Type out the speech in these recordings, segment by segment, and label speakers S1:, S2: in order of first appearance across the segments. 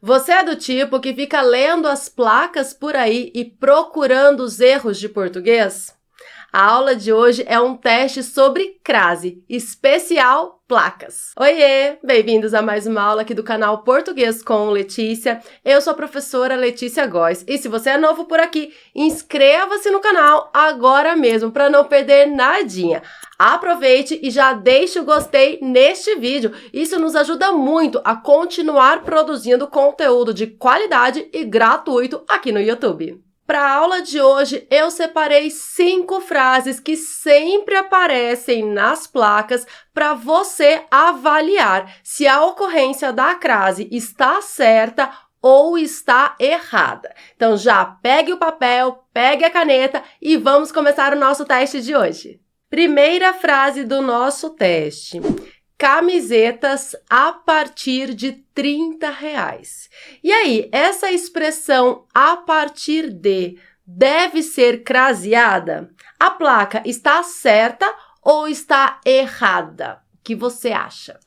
S1: Você é do tipo que fica lendo as placas por aí e procurando os erros de português? A aula de hoje é um teste sobre crase, especial placas. Oiê! Bem-vindos a mais uma aula aqui do canal Português com Letícia. Eu sou a professora Letícia Góes e se você é novo por aqui, inscreva-se no canal agora mesmo para não perder nadinha. Aproveite e já deixe o gostei neste vídeo. Isso nos ajuda muito a continuar produzindo conteúdo de qualidade e gratuito aqui no YouTube. Para a aula de hoje, eu separei 5 frases que sempre aparecem nas placas para você avaliar se a ocorrência da crase está certa ou está errada. Então já pegue o papel, pegue a caneta e vamos começar o nosso teste de hoje. Primeira frase do nosso teste. Camisetas a partir de R$30. E aí, essa expressão a partir de deve ser craseada? A placa está certa ou está errada? O que você acha?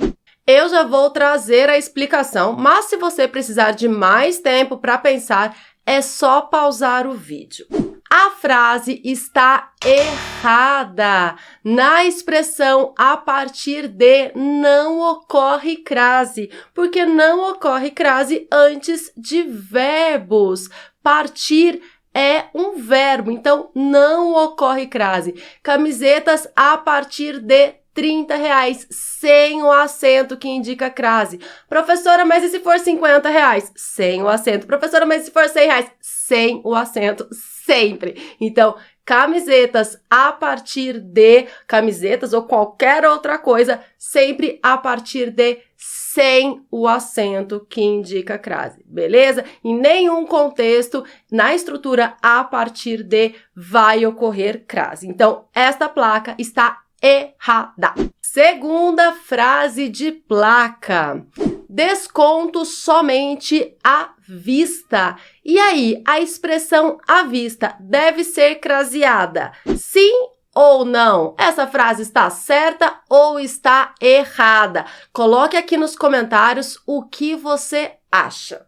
S1: Eu já vou trazer a explicação, mas se você precisar de mais tempo para pensar, é só pausar o vídeo. A frase está errada. Na expressão a partir de não ocorre crase, porque não ocorre crase antes de verbos. Partir é um verbo, então não ocorre crase. Camisetas a partir de R$30, sem o acento que indica crase. Professora, mas e se for R$50? Sem o acento. Professora, mas e se for R$100? Sem o acento, sempre. Então, camisetas a partir de camisetas ou qualquer outra coisa, sempre a partir de sem o acento que indica crase, beleza? Em nenhum contexto, na estrutura a partir de vai ocorrer crase. Então, esta placa está errada. Segunda frase de placa. Desconto somente à vista. E aí, a expressão à vista deve ser craseada? Sim ou não? Essa frase está certa ou está errada? Coloque aqui nos comentários o que você acha.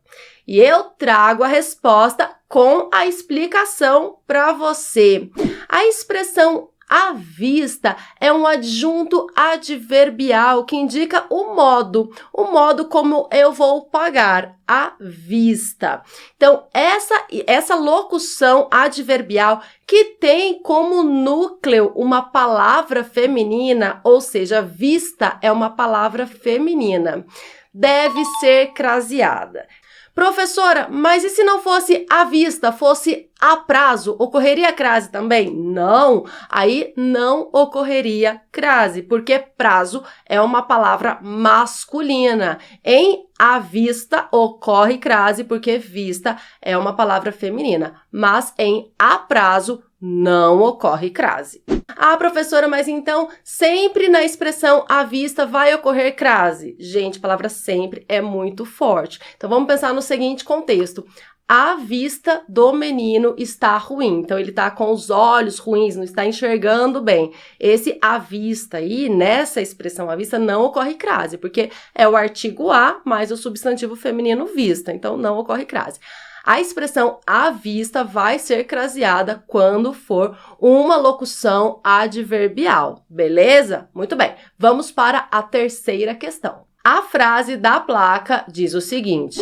S1: E eu trago a resposta com a explicação para você. A expressão à vista é um adjunto adverbial que indica o modo como eu vou pagar, à vista. Então, essa locução adverbial que tem como núcleo uma palavra feminina, ou seja, vista é uma palavra feminina, deve ser craseada. Professora, mas e se não fosse à vista, fosse a prazo, ocorreria crase também? Não, aí não ocorreria crase, porque prazo é uma palavra masculina. Em à vista ocorre crase, porque vista é uma palavra feminina, mas em a prazo não ocorre crase. Ah, professora, mas então sempre na expressão à vista vai ocorrer crase? Gente, a palavra sempre é muito forte. Então, vamos pensar no seguinte contexto. A vista do menino está ruim. Então, ele está com os olhos ruins, não está enxergando bem. Esse à vista aí, nessa expressão à vista, não ocorre crase, porque é o artigo a mais o substantivo feminino vista. Então, não ocorre crase. A expressão à vista vai ser craseada quando for uma locução adverbial, beleza? Muito bem, vamos para a terceira questão. A frase da placa diz o seguinte: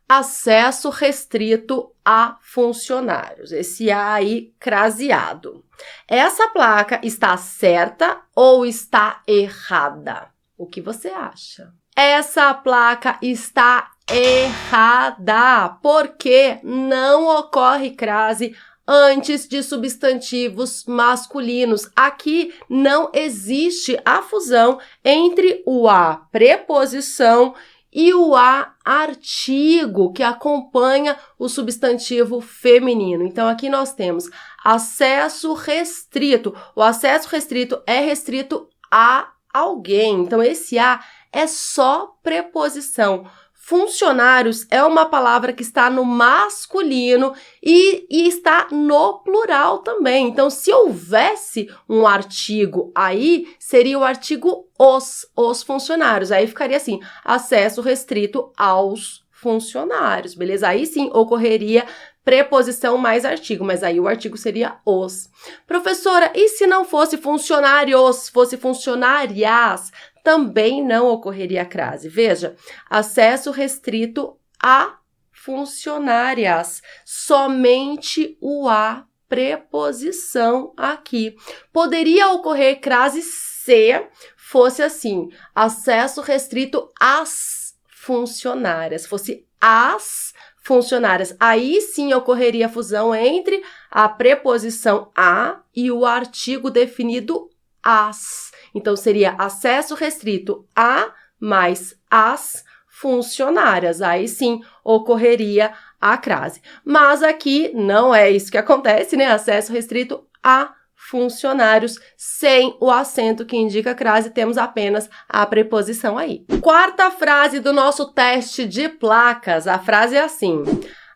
S1: acesso restrito a funcionários. Esse A aí craseado. Essa placa está certa ou está errada? O que você acha? Essa placa está errada, porque não ocorre crase antes de substantivos masculinos. Aqui não existe a fusão entre o a preposição e o a artigo que acompanha o substantivo feminino. Então, aqui nós temos acesso restrito. O acesso restrito é restrito a alguém. Então, esse a é só preposição. Funcionários é uma palavra que está no masculino e está no plural também. Então, se houvesse um artigo aí, seria o artigo os funcionários. Aí ficaria assim, acesso restrito aos funcionários, beleza? Aí sim ocorreria preposição mais artigo, mas aí o artigo seria os. Professora, e se não fosse funcionários, fosse funcionárias, também não ocorreria a crase. Veja, acesso restrito a funcionárias, somente o a preposição aqui. Poderia ocorrer crase se fosse assim, acesso restrito às funcionárias, fosse as funcionárias. Aí sim ocorreria a fusão entre a preposição a e o artigo definido as. Então, seria acesso restrito a mais as funcionárias. Aí sim ocorreria a crase. Mas aqui não é isso que acontece, né? Acesso restrito a funcionários, sem o acento que indica crase, temos apenas a preposição aí. Quarta frase do nosso teste de placas. A frase é assim: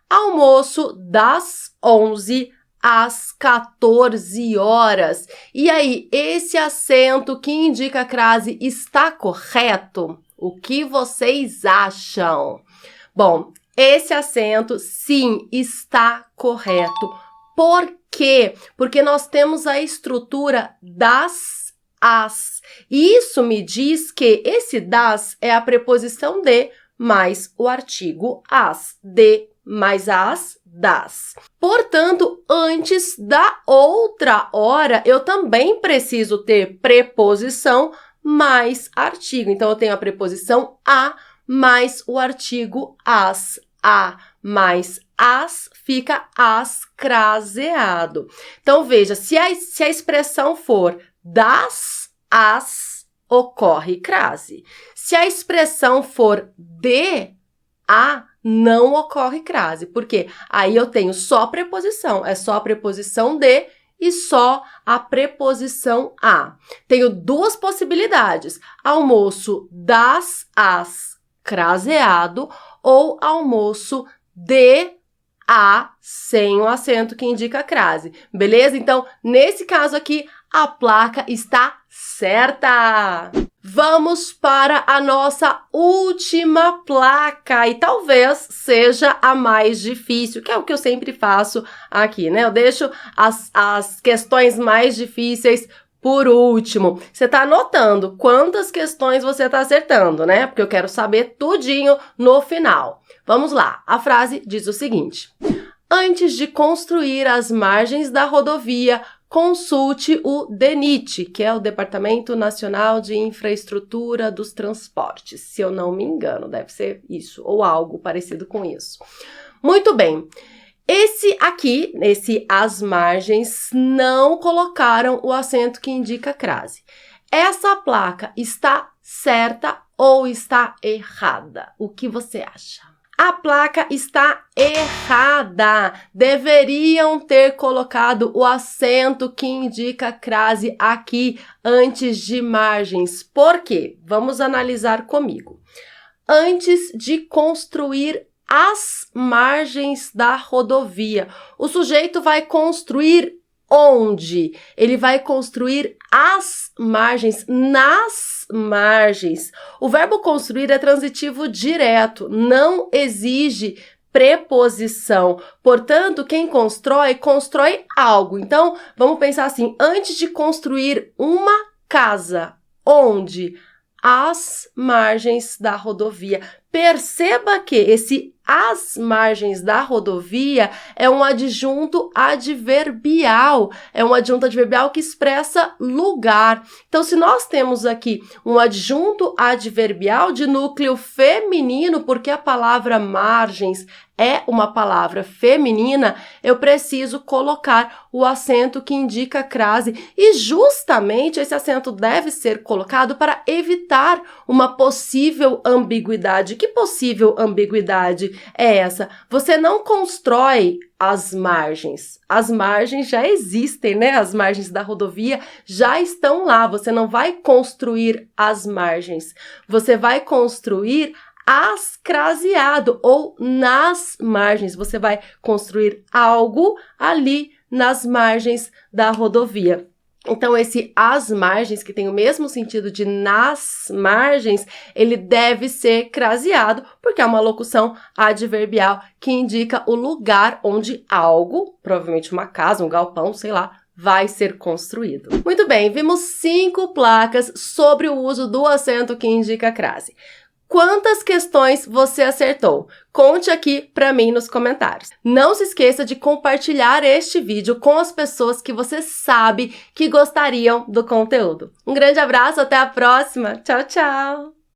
S1: almoço das 11 às 14 horas. E aí, esse acento que indica a crase está correto? O que vocês acham? Bom, esse acento, sim, está correto. Por quê? Porque nós temos a estrutura das as. Isso me diz que esse das é a preposição de mais o artigo as. De mais as, das. Portanto, antes da outra hora, eu também preciso ter preposição mais artigo. Então, eu tenho a preposição a mais o artigo as. A mais as fica as craseado. Então, veja, se a expressão for das as, ocorre crase. Se a expressão for de a, não ocorre crase. Por quê? Aí eu tenho só preposição, é só a preposição de e só a preposição a. Tenho duas possibilidades: almoço das as craseado ou almoço de a sem o acento que indica a crase. Beleza? Então, nesse caso aqui, a placa está certa. Vamos para a nossa última placa e talvez seja a mais difícil, que é o que eu sempre faço aqui, né? Eu deixo as questões mais difíceis por último. Você tá anotando quantas questões você tá acertando, né? Porque eu quero saber tudinho no final. Vamos lá. A frase diz o seguinte: antes de construir as margens da rodovia, consulte o DENIT, que é o Departamento Nacional de Infraestrutura dos Transportes. Se eu não me engano, deve ser isso, ou algo parecido com isso. Muito bem. Esse aqui, nesse as margens, não colocaram o acento que indica crase. Essa placa está certa ou está errada? O que você acha? A placa está errada. Deveriam ter colocado o acento que indica crase aqui antes de margens. Por quê? Vamos analisar comigo. Antes de construir as margens da rodovia, o sujeito vai construir onde? Ele vai construir as margens, nas margens. O verbo construir é transitivo direto, não exige preposição. Portanto, quem constrói, constrói algo. Então, vamos pensar assim: antes de construir uma casa, onde? As margens da rodovia. Perceba que esse as margens da rodovia é um adjunto adverbial. É um adjunto adverbial que expressa lugar. Então, se nós temos aqui um adjunto adverbial de núcleo feminino, porque a palavra margens é uma palavra feminina, eu preciso colocar o acento que indica crase. E justamente esse acento deve ser colocado para evitar uma possível ambiguidade. Que possível ambiguidade é essa? Você não constrói as margens. As margens já existem, né? As margens da rodovia já estão lá. Você não vai construir as margens. Você vai construir as craseado ou nas margens. Você vai construir algo ali nas margens da rodovia. Então, esse às margens, que tem o mesmo sentido de nas margens, ele deve ser craseado, porque é uma locução adverbial que indica o lugar onde algo, provavelmente uma casa, um galpão, sei lá, vai ser construído. Muito bem, vimos 5 placas sobre o uso do acento que indica crase. Quantas questões você acertou? Conte aqui para mim nos comentários. Não se esqueça de compartilhar este vídeo com as pessoas que você sabe que gostariam do conteúdo. Um grande abraço, até a próxima. Tchau, tchau!